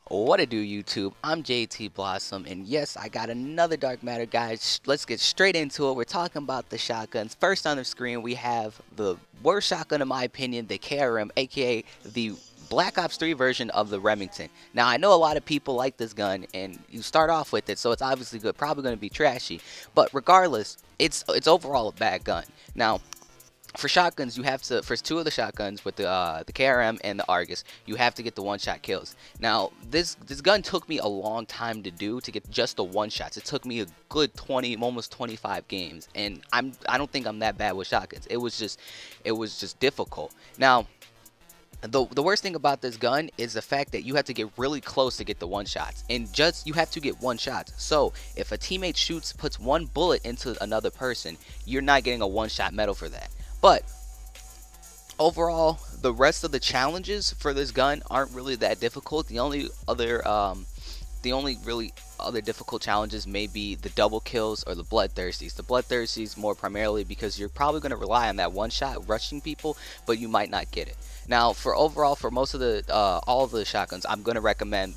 What it do, YouTube? I'm JT Blossom, and yes, I got another Dark Matter, guys. Let's get straight into it. We're talking about the shotguns. First on the screen, we have the worst shotgun, in my opinion, the KRM, aka the Black Ops 3 version of the Remington. Now, I know a lot of people like this gun, and you start off with it, so it's obviously good. Probably going to be trashy, but regardless, it's overall a bad gun. Now, for shotguns, you have to for two of the shotguns with the KRM and the Argus, you have to get the one-shot kills. Now, this gun took me a long time to do to get just the one shots. It took me a good 20, almost 25 games, and I don't think I'm that bad with shotguns. It was just difficult. Now, the worst thing about this gun is the fact that you have to get really close to get the one shots, and just you have to get one shot. So if a teammate puts one bullet into another person, you're not getting a one shot medal for that. But overall, the rest of the challenges for this gun aren't really that difficult. The only really other difficult challenges may be the double kills or the bloodthirsties. The bloodthirsties more primarily because you're probably going to rely on that one shot rushing people, but you might not get it. Now, for most of the all of the shotguns, I'm going to recommend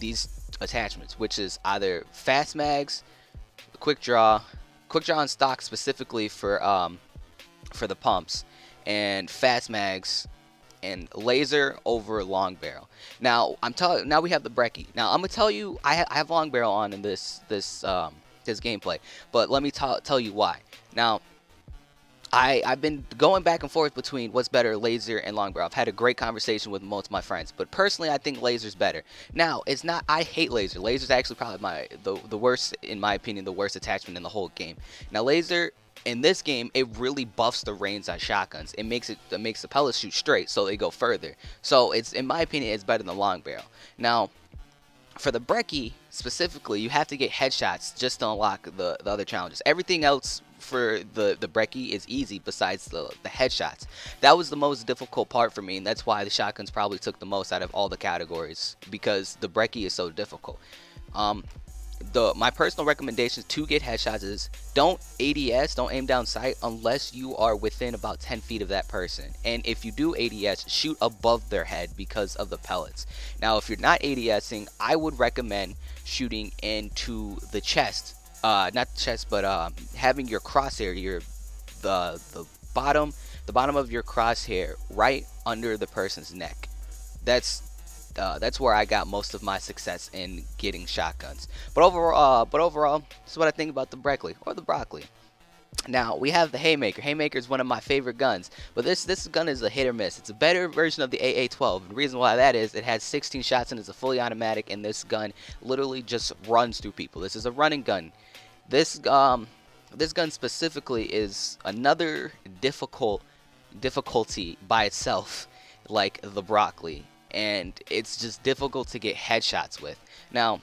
these attachments, which is either fast mags, quick draw in stock specifically for the pumps, and fast mags, and laser over long barrel. Now now we have the brecci. Now I'm gonna tell you I have long barrel on in this gameplay, but let me tell you why. Now I've been going back and forth between what's better, laser and long barrel. I've had a great conversation with most of my friends, but personally I think laser's better. Now it's not I hate laser. Laser's actually probably the worst, in my opinion, the worst attachment in the whole game. Now laser in this game, it really buffs the range on shotguns. It makes the pellets shoot straight, so they go further. So it's, in my opinion, it's better than long barrel. Now for the brecci specifically, you have to get headshots just to unlock the other challenges. Everything else for the brecci is easy besides the headshots. That was the most difficult part for me, and that's why the shotguns probably took the most out of all the categories, because the brecci is so difficult. Um, my personal recommendation to get headshots is don't ADS, don't aim down sight unless you are within about 10 feet of that person. And if you do ADS, shoot above their head because of the pellets. Now, if you're not ADSing, I would recommend shooting into the chest. Not the chest, but having your crosshair, the bottom, the bottom of your crosshair right under the person's neck. That's that's where I got most of my success in getting shotguns. But overall, this is what I think about the Breckley or the broccoli. Now we have the Haymaker. Haymaker is one of my favorite guns, but this gun is a hit or miss. It's a better version of the AA-12. The reason why that is, it has 16 shots and it's a fully automatic, and this gun literally just runs through people. This is a running gun. This gun specifically is another difficulty by itself, like the broccoli, and it's just difficult to get headshots with. Now,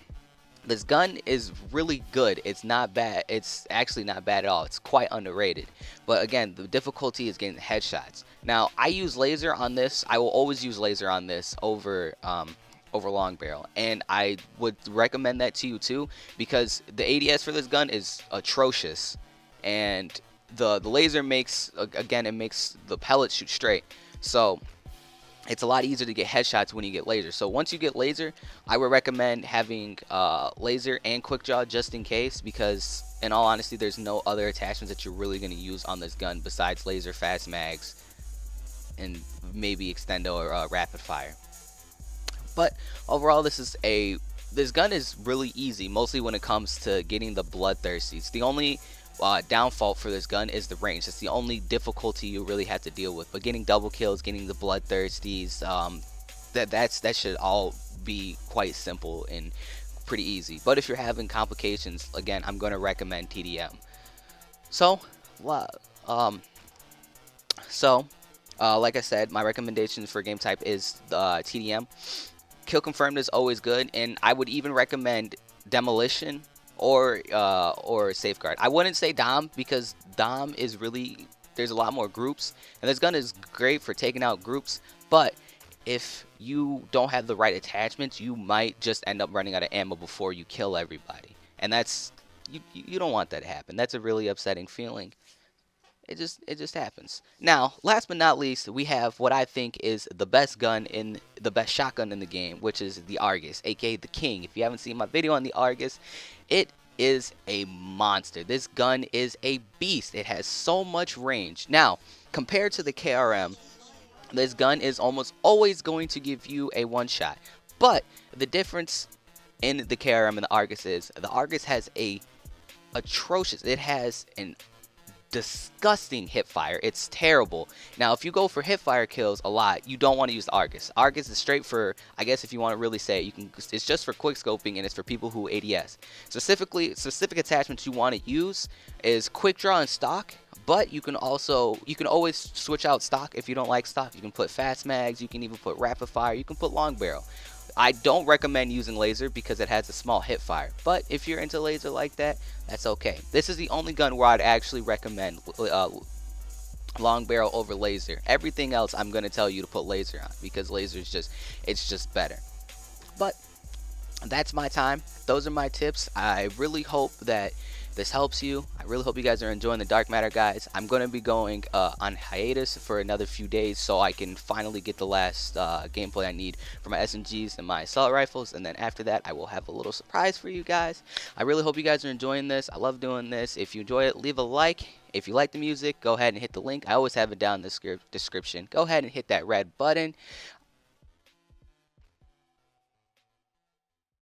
this gun is really good. It's not bad. It's actually not bad at all. It's quite underrated. But again, the difficulty is getting headshots. Now, I use laser on this. I will always use laser on this over long barrel, and I would recommend that to you too, because the ADS for this gun is atrocious, and the laser makes, again, it makes the pellets shoot straight. So it's a lot easier to get headshots when you get laser. So once you get laser, I would recommend having laser and quick draw just in case, because in all honesty, there's no other attachments that you're really going to use on this gun besides laser, fast mags, and maybe extendo or rapid fire. But overall, this gun is really easy, mostly when it comes to getting the bloodthirsties. The only downfall for this gun is the range. That's the only difficulty you really have to deal with. But getting double kills, getting the bloodthirsties, that should all be quite simple and pretty easy. But if you're having complications, again, I'm going to recommend TDM. So, wha- um, like I said, my recommendation for game type is TDM. Kill confirmed is always good, and I would even recommend demolition or safeguard. I wouldn't say Dom, because Dom is really, there's a lot more groups, and this gun is great for taking out groups, but if you don't have the right attachments, you might just end up running out of ammo before you kill everybody, and that's, you don't want that to happen. That's a really upsetting feeling. It just happens. Now, last but not least, we have what I think is the best shotgun in the game, which is the Argus, aka the King. If you haven't seen my video on the Argus, it is a monster. This gun is a beast. It has so much range. Now, compared to the KRM, this gun is almost always going to give you a one shot. But the difference in the KRM and the Argus is the Argus has a atrocious. It has an disgusting hipfire. It's terrible. Now, if you go for hipfire kills a lot, you don't want to use the Argus. Argus is straight for, I guess if you want to really say it, you can. It's just for quick scoping and it's for people who ADS. Specific attachments you want to use is quick draw and stock. But you can always switch out stock if you don't like stock. You can put fast mags. You can even put rapid fire. You can put long barrel. I don't recommend using laser because it has a small hip fire, but if you're into laser like that, that's okay. This is the only gun where I'd actually recommend long barrel over laser. Everything else I'm going to tell you to put laser on because laser is just better. But that's my time. Those are my tips. I really hope that this helps you. I really hope you guys are enjoying the Dark Matter, guys. I'm going to be going on hiatus for another few days so I can finally get the last gameplay I need for my SMGs and my assault rifles, and then after that I will have a little surprise for you guys. I really hope you guys are enjoying this. I love doing this. If you enjoy it, leave a like. If you like the music, go ahead and hit the link. I always have it down in the description. Go ahead and hit that red button.